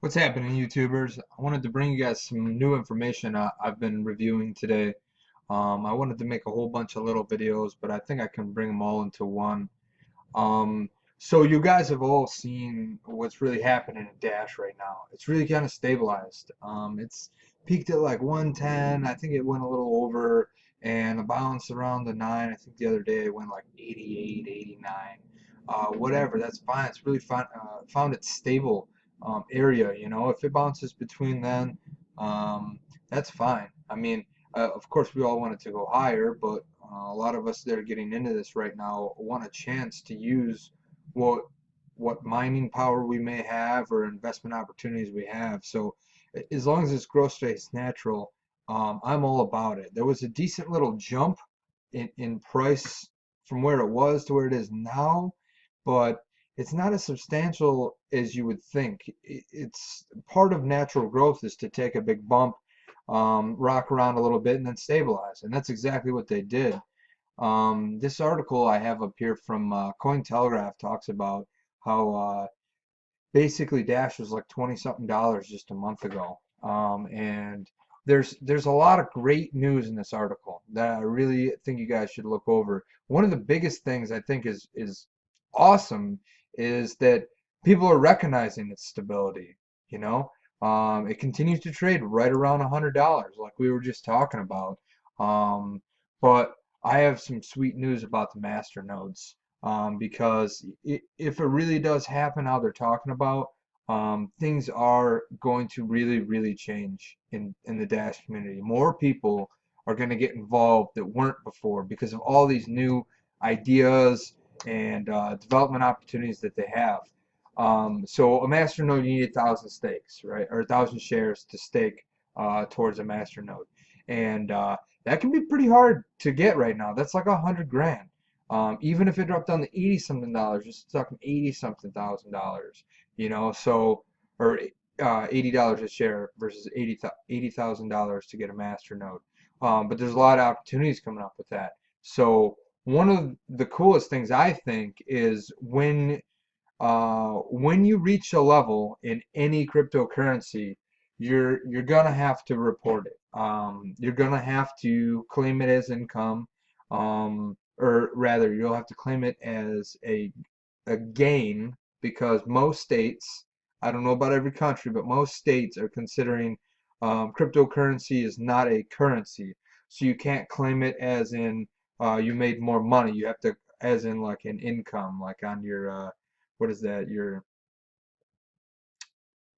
What's happening, YouTubers? I wanted to bring you guys some new information I've been reviewing today. I wanted to make a whole bunch of little videos, but I think I can bring them all into one. Um, so you guys have all seen what's really happening in Dash right now. It's really kind of stabilized. It's peaked at like 110. I think it went a little over and bounced around the 9. I think the other day it went like 88, 89. Whatever, that's fine. It's really found its stable area. If it bounces between then, um, that's fine. I mean, of course, we all want it to go higher, but a lot of us that are getting into this right now want a chance to use what what mining power we may have or investment opportunities we have. So as long as this growth stays natural, I'm all about it. There was a decent little jump in price from where it was to where it is now, but it's not as substantial as you would think. It's part of natural growth is to take a big bump, rock around a little bit, and then stabilize. And that's exactly what they did. This article I have up here from Cointelegraph talks about how basically Dash was like 20 something dollars just a month ago. And there's a lot of great news in this article that I really think you guys should look over. One of the biggest things I think is awesome is that people are recognizing its stability. You know, it continues to trade right around $100, like we were just talking about. Um, but I have some sweet news about the masternodes because if it really does happen how they're talking about, things are going to really, really change in the Dash community. More people are going to get involved that weren't before because of all these new ideas and development opportunities that they have. So a masternode, you need 1,000 stakes, right, or 1,000 shares to stake towards a masternode, and that can be pretty hard to get right now. That's like 100 grand. Even if it dropped down to 80 something dollars, you're still talking 80 something thousand dollars, so, or $80 a share versus $80,000 to get a master node. But there's a lot of opportunities coming up with that. So one of the coolest things I think is when you reach a level in any cryptocurrency, you're gonna have to report it. You're gonna have to claim it as income, or rather, you'll have to claim it as a gain because most states, I don't know about every country, but most states are considering cryptocurrency is not a currency, so you can't claim it as in you made more money. You have to, as in like an income, like on your what is that? Your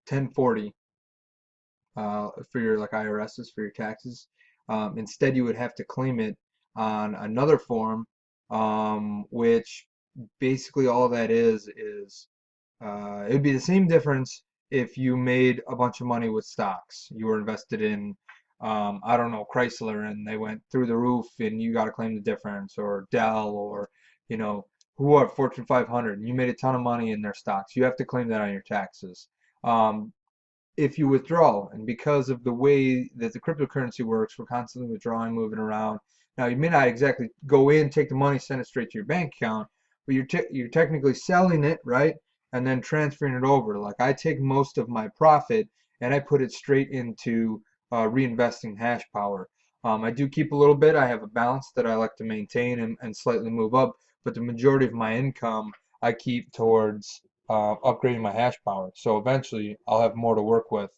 1040 for your like IRSs for your taxes. Instead, you would have to claim it on another form, which basically all that is it would be the same difference if you made a bunch of money with stocks. You were invested in, I don't know, Chrysler, and they went through the roof, and you got to claim the difference, or Dell, or you know, who are Fortune 500, and you made a ton of money in their stocks. You have to claim that on your taxes. Um, if you withdraw, and because of the way that the cryptocurrency works, we're constantly withdrawing, moving around. Now, you may not exactly go in, take the money, send it straight to your bank account, but you're technically selling it, right? And then transferring it over. Like I take most of my profit and I put it straight into reinvesting Hashpower. I do keep a little bit. I have a balance that I like to maintain and slightly move up, but the majority of my income I keep towards upgrading my hash power. So eventually I'll have more to work with,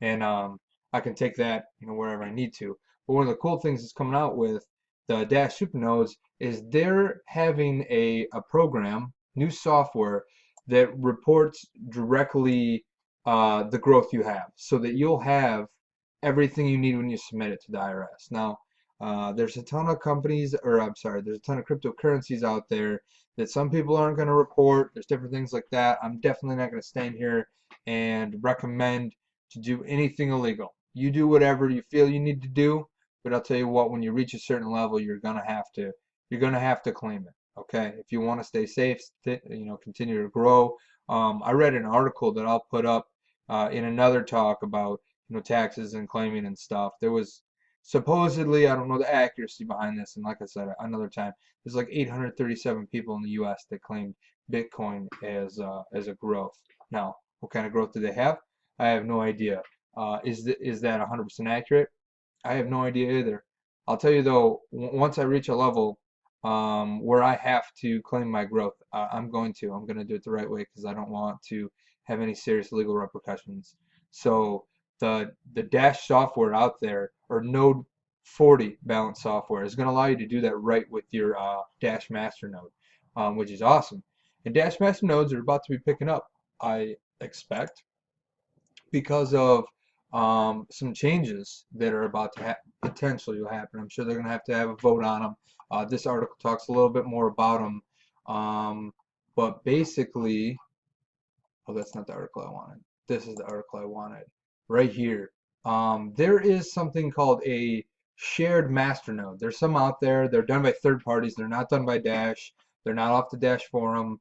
and I can take that wherever I need to. But one of the cool things that's coming out with the Dash Supernodes is they're having a program, new software that reports directly the growth you have, so that you'll have everything you need when you submit it to the IRS. Now, there's a ton of companies, or I'm sorry, there's a ton of cryptocurrencies out there that some people aren't going to report. There's different things like that. I'm definitely not going to stand here and recommend to do anything illegal. You do whatever you feel you need to do, but I'll tell you what, when you reach a certain level, you're gonna have to claim it. Okay, if you want to stay safe, continue to grow. I read an article that I'll put up in another talk about taxes and claiming and stuff. There was supposedly, I don't know the accuracy behind this, and like I said another time, there's like 837 people in the U.S. that claimed Bitcoin as a growth. Now, what kind of growth do they have? I have no idea. Is that 100% accurate? I have no idea either. I'll tell you though, once I reach a level where I have to claim my growth, I'm going to. I'm going to do it the right way because I don't want to have any serious legal repercussions. So the Dash software out there, or Node 40 balance software, is going to allow you to do that right with your Dash Masternode, which is awesome. And Dash Masternodes are about to be picking up, I expect, because of some changes that are about to potentially will happen. I'm sure they're going to have a vote on them. This article talks a little bit more about them, but basically, oh, that's not the article I wanted. This is the article I wanted right here. There is something called a shared masternode. There's some out there. They're done by third parties. They're not done by Dash. They're not off the Dash forum.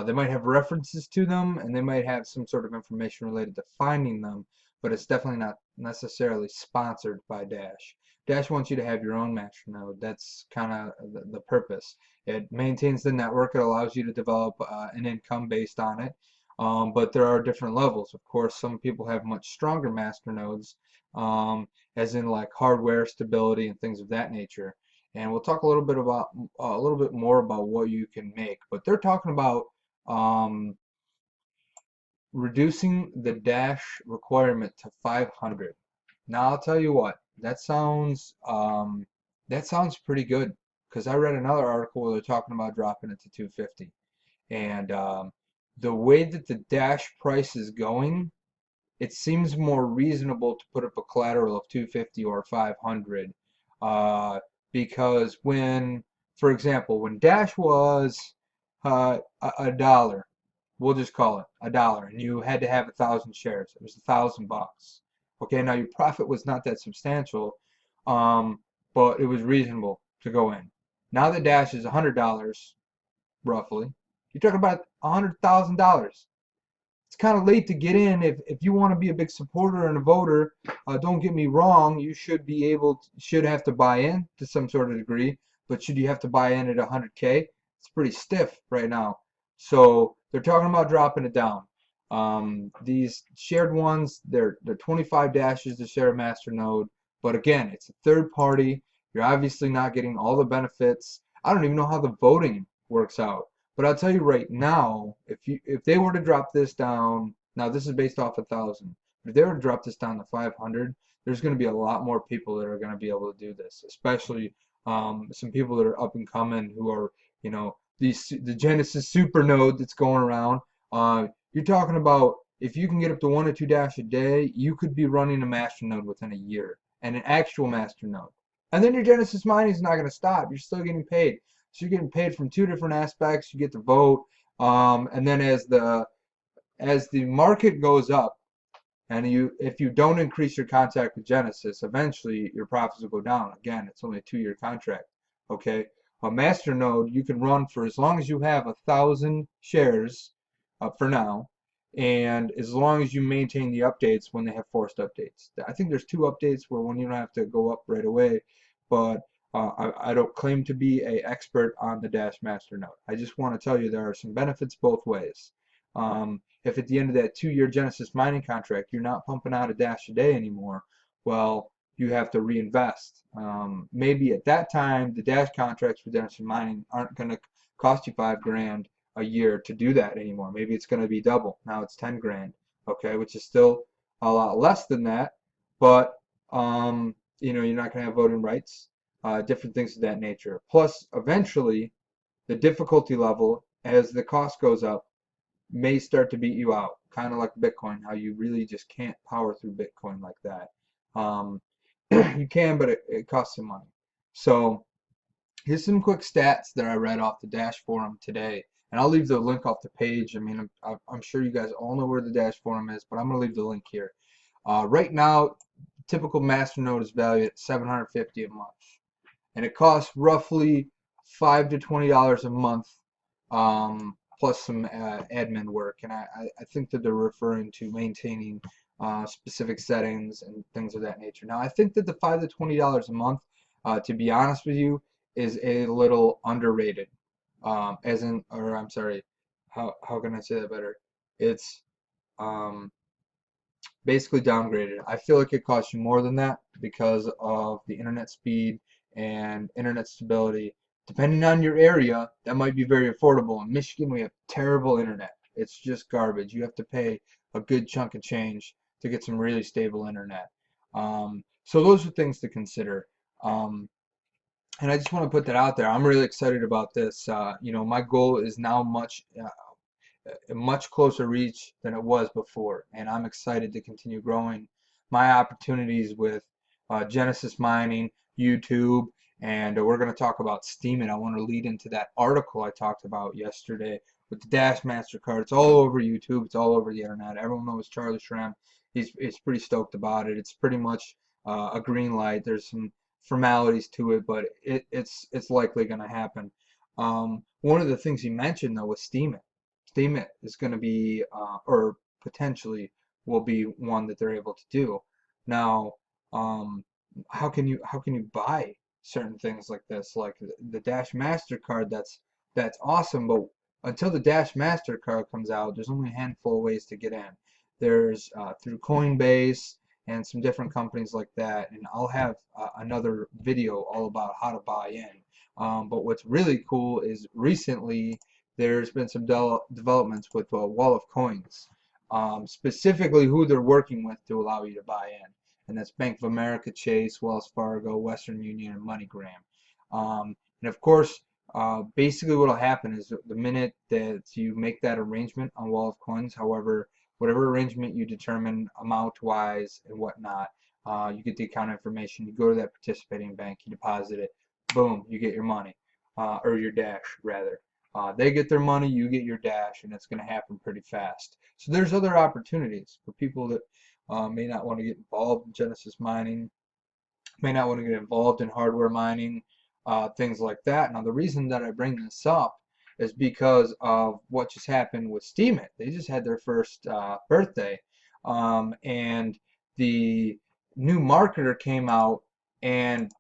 They might have references to them, and they might have some sort of information related to finding them, but it's definitely not necessarily sponsored by Dash. Dash wants you to have your own masternode. That's kind of the purpose. It maintains the network. It allows you to develop an income based on it. But there are different levels. Of course, some people have much stronger masternodes, as in like hardware stability and things of that nature. And we'll talk a little bit about a little bit more about what you can make. But they're talking about um, reducing the Dash requirement to 500. Now I'll tell you what, that sounds pretty good because I read another article where they're talking about dropping it to 250. And the way that the Dash price is going, it seems more reasonable to put up a collateral of 250 or 500, because when, for example, when Dash was a dollar, we'll just call it a dollar, and you had to have 1,000 shares, it was $1,000. Okay, now your profit was not that substantial, but it was reasonable to go in. Now that Dash is $100, roughly, you're talking about $100,000. It's kind of late to get in. If you want to be a big supporter and a voter, don't get me wrong, you should have to buy in to some sort of degree, but should you have to buy in at 100K? It's pretty stiff right now. So they're talking about dropping it down. These shared ones, they're 25 dashes to share a master node, but again, it's a third party. You're obviously not getting all the benefits. I don't even know how the voting works out. But I'll tell you right now, if they were to drop this down, now this is based off 1,000. If they were to drop this down to 500, there's going to be a lot more people that are going to be able to do this, especially some people that are up and coming who are, the Genesis super node that's going around. You're talking about if you can get up to 1 or 2 dash a day, you could be running a master node within a year, and an actual master node. And then your Genesis mining is not going to stop. You're still getting paid. So you're getting paid from two different aspects. You get to vote, and then as the market goes up, and if you don't increase your contract with Genesis, eventually your profits will go down. Again, it's only a 2-year contract. Okay, a master node you can run for as long as you have 1,000 shares for now, and as long as you maintain the updates when they have forced updates. I think there's 2 updates where one you don't have to go up right away, but I don't claim to be an expert on the Dash Master Node. I just want to tell you there are some benefits both ways. If at the end of that 2-year Genesis mining contract you're not pumping out a Dash a day anymore, well, you have to reinvest. Maybe at that time the Dash contracts for Genesis mining aren't going to cost you $5,000 a year to do that anymore. Maybe it's going to be double. Now it's 10 grand, okay, which is still a lot less than that, but you're not going to have voting rights. Different things of that nature. Plus, eventually, the difficulty level, as the cost goes up, may start to beat you out. Kind of like Bitcoin, how you really just can't power through Bitcoin like that. You can, but it costs some money. So, here's some quick stats that I read off the Dash forum today. And I'll leave the link off the page. I mean, I'm sure you guys all know where the Dash forum is, but I'm going to leave the link here. Right now, typical Masternode is valued at $750 a month. And it costs roughly $5 to $20 a month, plus some admin work. And I think that they're referring to maintaining specific settings and things of that nature. Now, I think that the $5 to $20 a month, to be honest with you, is a little underrated. I'm sorry, how can I say that better? It's basically downgraded. I feel like it costs you more than that because of the internet speed and internet stability. Depending on your area, that might be very affordable. In Michigan, we have terrible internet. It's just garbage. You have to pay a good chunk of change to get some really stable internet. So those are things to consider. Um, and I just want to put that out there. I'm really excited about this. My goal is now a much closer reach than it was before, and I'm excited to continue growing my opportunities with Genesis mining, YouTube, and we're going to talk about Steemit. I want to lead into that article I talked about yesterday with the Dash Mastercard. It's all over YouTube. It's all over the internet. Everyone knows Charlie Shrem. He's pretty stoked about it. It's pretty much a green light. There's some formalities to it, but it's likely going to happen. One of the things he mentioned though was Steemit. Steemit is going to be, or potentially will be one that they're able to do. Now, how can you buy certain things like this, like the Dash Mastercard? That's awesome, but until the Dash Mastercard comes out, there's only a handful of ways to get in. There's through Coinbase and some different companies like that, and I'll have another video all about how to buy in. But what's really cool is recently there's been some developments with Wall of Coins, specifically who they're working with to allow you to buy in. And that's Bank of America, Chase, Wells Fargo, Western Union, and MoneyGram. And of course, basically what will happen is the minute that you make that arrangement on Wall of Coins, however, whatever arrangement you determine amount-wise and whatnot, you get the account information, you go to that participating bank, you deposit it, boom, you get your money, or your Dash, rather. They get their money, you get your Dash, and it's going to happen pretty fast. So there's other opportunities for people that may not want to get involved in Genesis mining, may not want to get involved in hardware mining, things like that. Now the reason that I bring this up is because of what just happened with Steemit. They just had their first birthday, and the new marketer came out and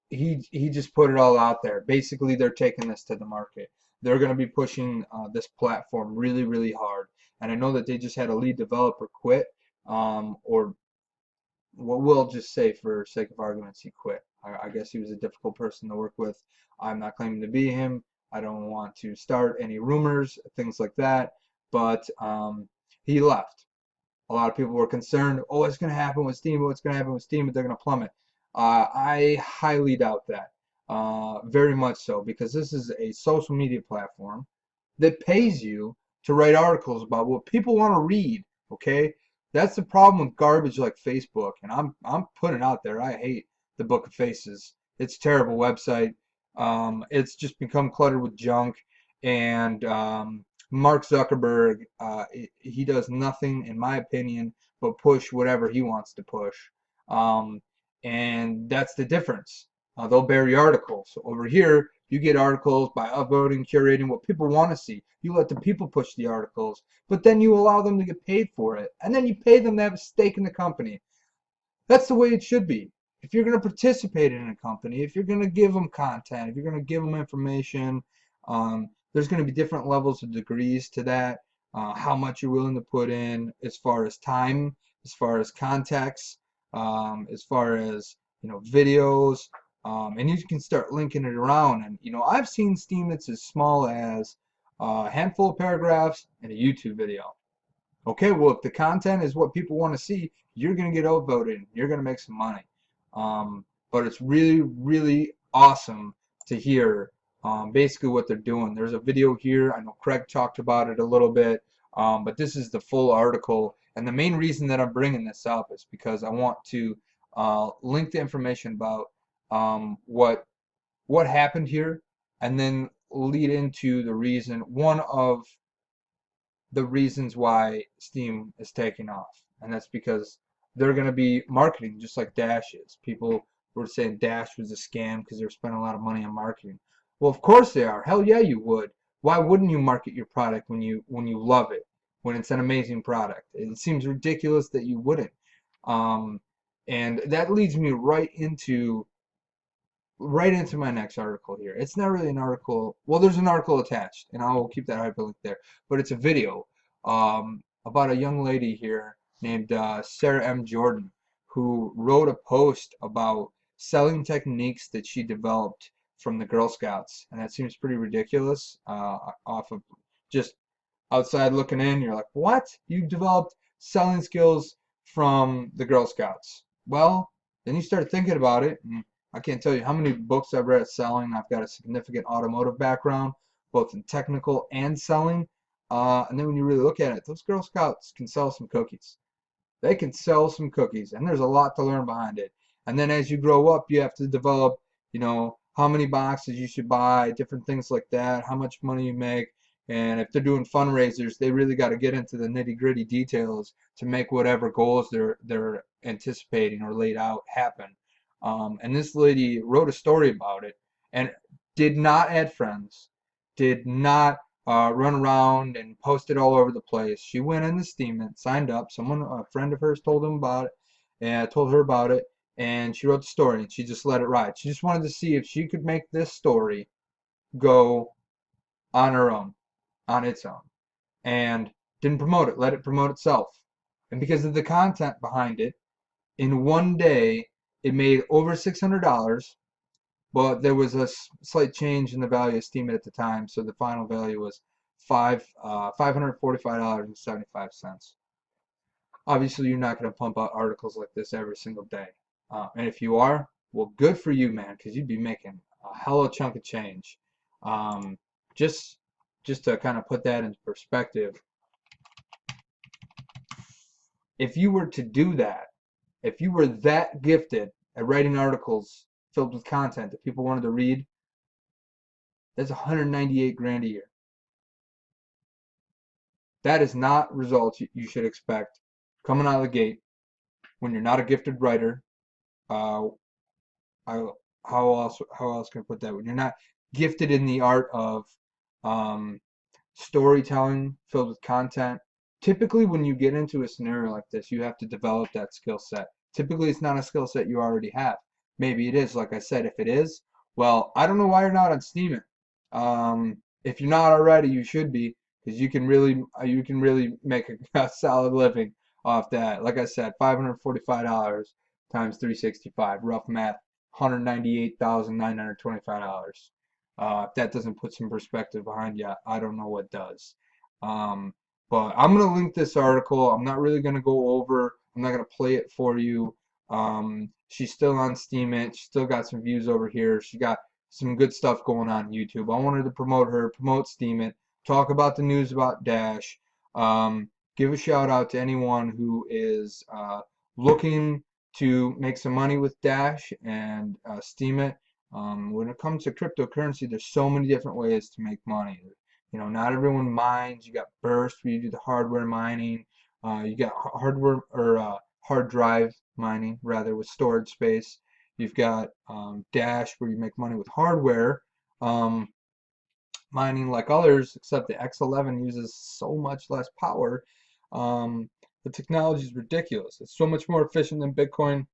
he just put it all out there. Basically, they're taking this to the market. They're going to be pushing this platform really, really hard. And I know that they just had a lead developer quit, or what we'll just say for sake of arguments, he quit. I guess he was a difficult person to work with. I'm not claiming to be him. I don't want to start any rumors, things like that. But he left. A lot of people were concerned, oh, what's going to happen with Steem? What's going to happen with Steem? They're going to plummet. I highly doubt that, very much so, because this is a social media platform that pays you to write articles about what people want to read. Okay, that's the problem with garbage like Facebook, and I'm putting it out there. I hate the Book of Faces. It's a terrible website. It's just become cluttered with junk, and Mark Zuckerberg, he does nothing, in my opinion, but push whatever he wants to push. And that's the difference. They'll bury articles. Over here, you get articles by upvoting, curating what people want to see. You let the people push the articles, but then you allow them to get paid for it. And then you pay them to have a stake in the company. That's the way it should be. If you're going to participate in a company, if you're going to give them content, if you're going to give them information, there's going to be different levels of degrees to that. How much you're willing to put in as far as time, as far as context, as far as videos, and you can start linking it around. And I've seen Steemits as small as a handful of paragraphs and a YouTube video. Okay, well, if the content is what people want to see, you're going to get outvoted. You're going to make some money. But it's really, really awesome to hear basically what they're doing. There's a video here. I know Craig talked about it a little bit, but this is the full article. And the main reason that I'm bringing this up is because I want to link the information about what happened here, and then lead into the reason, one of the reasons why Steem is taking off. And that's because they're going to be marketing just like Dash is. People were saying Dash was a scam because they were spending a lot of money on marketing. Well, of course they are. Hell yeah, you would. Why wouldn't you market your product when you love it, when it's an amazing product? It seems ridiculous that you wouldn't. And that leads me right into my next article here. It's not really an article. Well, there's an article attached, and I'll keep that hyperlink there. But it's a video about a young lady here named Sarah M. Jordan, who wrote a post about selling techniques that she developed from the Girl Scouts, and that seems pretty ridiculous. Off of just outside looking in, you're like, what? You developed selling skills from the Girl Scouts? Well, then you start thinking about it, and I can't tell you how many books I've read at selling. I've got a significant automotive background, both in technical and selling. And then when you really look at it, those Girl Scouts can sell some cookies. They can sell some cookies, and there's a lot to learn behind it. And then as you grow up, you have to develop, how many boxes you should buy, different things like that, how much money you make. And if they're doing fundraisers, they really got to get into the nitty-gritty details to make whatever goals they're anticipating or laid out happen. And this lady wrote a story about it and did not add friends, did not run around and post it all over the place. She went in the Steemit, signed up. A friend of hers, told him about it, and told her about it, and she wrote the story, and she just let it ride. She just wanted to see if she could make this story go on her own, on its own, and didn't promote it. Let it promote itself. And because of the content behind it, in one day, it made over $600. But there was a slight change in the value of Steemit at the time, so the final value was $545.75. Obviously, you're not going to pump out articles like this every single day. And if you are, well, good for you, man, because you'd be making a hell of a chunk of change. Um, just, just to kind of put that into perspective, if you were to do that, if you were that gifted at writing articles filled with content that people wanted to read, that's 198 grand a year. That is not results you should expect coming out of the gate when you're not a gifted writer. Uh, I, how else can I put that? When you're not gifted in the art of um, storytelling filled with content. Typically, when you get into a scenario like this, you have to develop that skill set. Typically, it's not a skill set you already have. Maybe it is, like I said. If it is, well, I don't know why you're not on Steemit. If you're not already, you should be, because you can really make a solid living off that. Like I said, $545 times 365, rough math, $198,925. If that doesn't put some perspective behind you, I don't know what does. Um, but I'm going to link this article. I'm not really going to go over, I'm not going to play it for you. She's still on Steemit. She still got some views over here. She got some good stuff going on YouTube. I wanted to promote her, promote Steemit, talk about the news about Dash, give a shout out to anyone who is looking to make some money with Dash and Steemit. When it comes to cryptocurrency, there's so many different ways to make money. Not everyone mines. You got Burst where you do the hardware mining. You got hardware or hard drive mining rather with storage space. You've got Dash where you make money with hardware mining like others, except the X11 uses so much less power. The technology is ridiculous. It's so much more efficient than Bitcoin.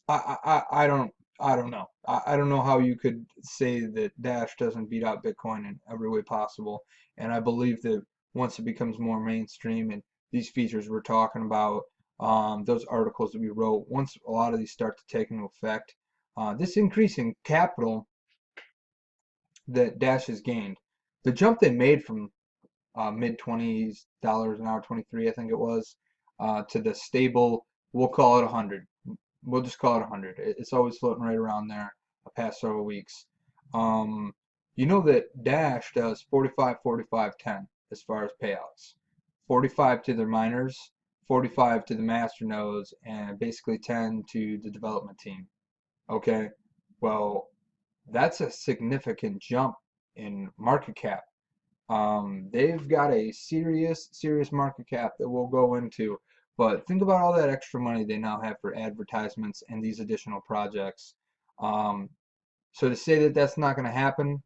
I don't know. I don't know how you could say that Dash doesn't beat out Bitcoin in every way possible. And I believe that once it becomes more mainstream and these features we're talking about, those articles that we wrote, once a lot of these start to take into effect, this increase in capital that Dash has gained, the jump they made from mid 20s dollars an hour, 23 I think it was, to the stable, we'll call it 100. We'll just call it 100. It's always floating right around there the past several weeks. You know that Dash does 45, 45, 10 as far as payouts. 45 to their miners, 45 to the masternodes, and basically 10 to the development team. Okay, well, that's a significant jump in market cap. They've got a serious market cap that we'll go into. But think about all that extra money they now have for advertisements and these additional projects. Um, so to say that that's not going to happen,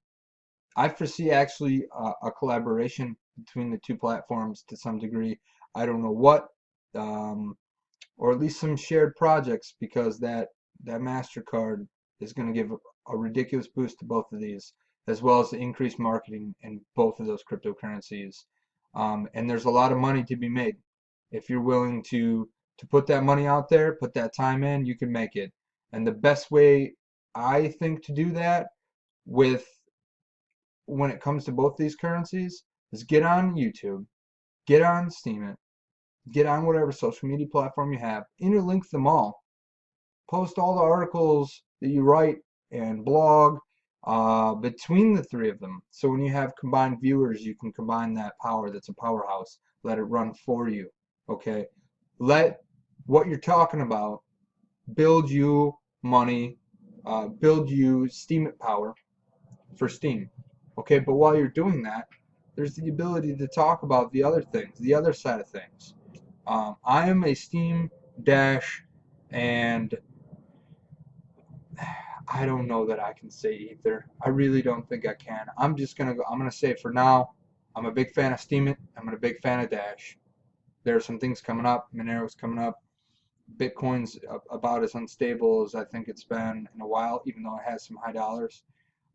I foresee actually a collaboration between the two platforms to some degree. I don't know what, or at least some shared projects, because that MasterCard is going to give a ridiculous boost to both of these, as well as the increased marketing in both of those cryptocurrencies. And there's a lot of money to be made. If you're willing to put that money out there, put that time in, you can make it. And the best way I think to do that with when it comes to both these currencies is get on YouTube, get on Steemit, get on whatever social media platform you have, interlink them all, post all the articles that you write and blog between the three of them. So when you have combined viewers, you can combine that power that's a powerhouse. Let it run for you. Okay? Let what you're talking about build you money, build you Steemit power for Steem. Okay, but while you're doing that, there's the ability to talk about the other things, the other side of things. I am a Steem Dash, and I don't know that I can say either. I really don't think I can. I'm just gonna go. I'm gonna say for now, I'm a big fan of Steemit. I'm a big fan of Dash. There are some things coming up. Monero's coming up. Bitcoin's about as unstable as I think it's been in a while, even though it has some high dollars.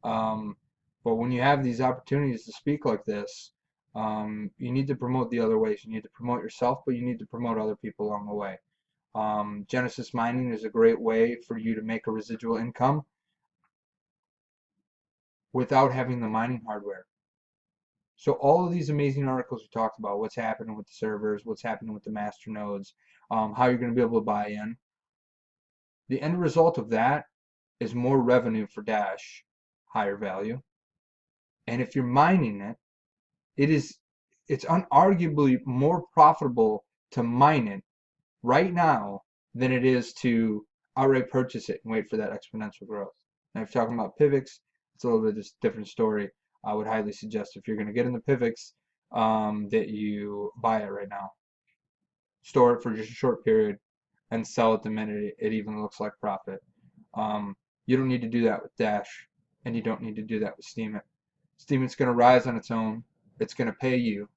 Um, but when you have these opportunities to speak like this, you need to promote the other ways. You need to promote yourself, but you need to promote other people along the way. Genesis mining is a great way for you to make a residual income without having the mining hardware. So all of these amazing articles we talked about, what's happening with the servers, what's happening with the masternodes, how you're going to be able to buy in. The end result of that is more revenue for Dash, higher value. And if you're mining it, it's unarguably more profitable to mine it right now than it is to outright purchase it and wait for that exponential growth. Now, if you're talking about PIVX, it's a little bit of a different story. I would highly suggest if you're going to get in the PIVX that you buy it right now. Store it for just a short period and sell it the minute it even looks like profit. You don't need to do that with Dash, and you don't need to do that with Steemit. Steemit's going to rise on its own. It's going to pay you.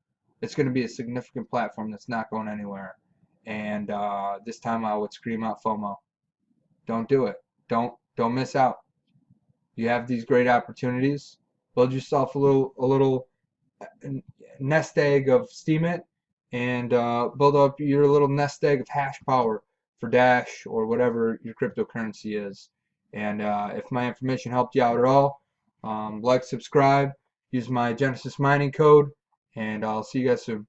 It's going to be a significant platform that's not going anywhere. And this time I would scream out FOMO. Don't do it. Don't miss out. You have these great opportunities. Build yourself a little nest egg of Steemit, and build up your little nest egg of Hashpower for Dash or whatever your cryptocurrency is. And if my information helped you out at all, like, subscribe, use my Genesis mining code, and I'll see you guys soon.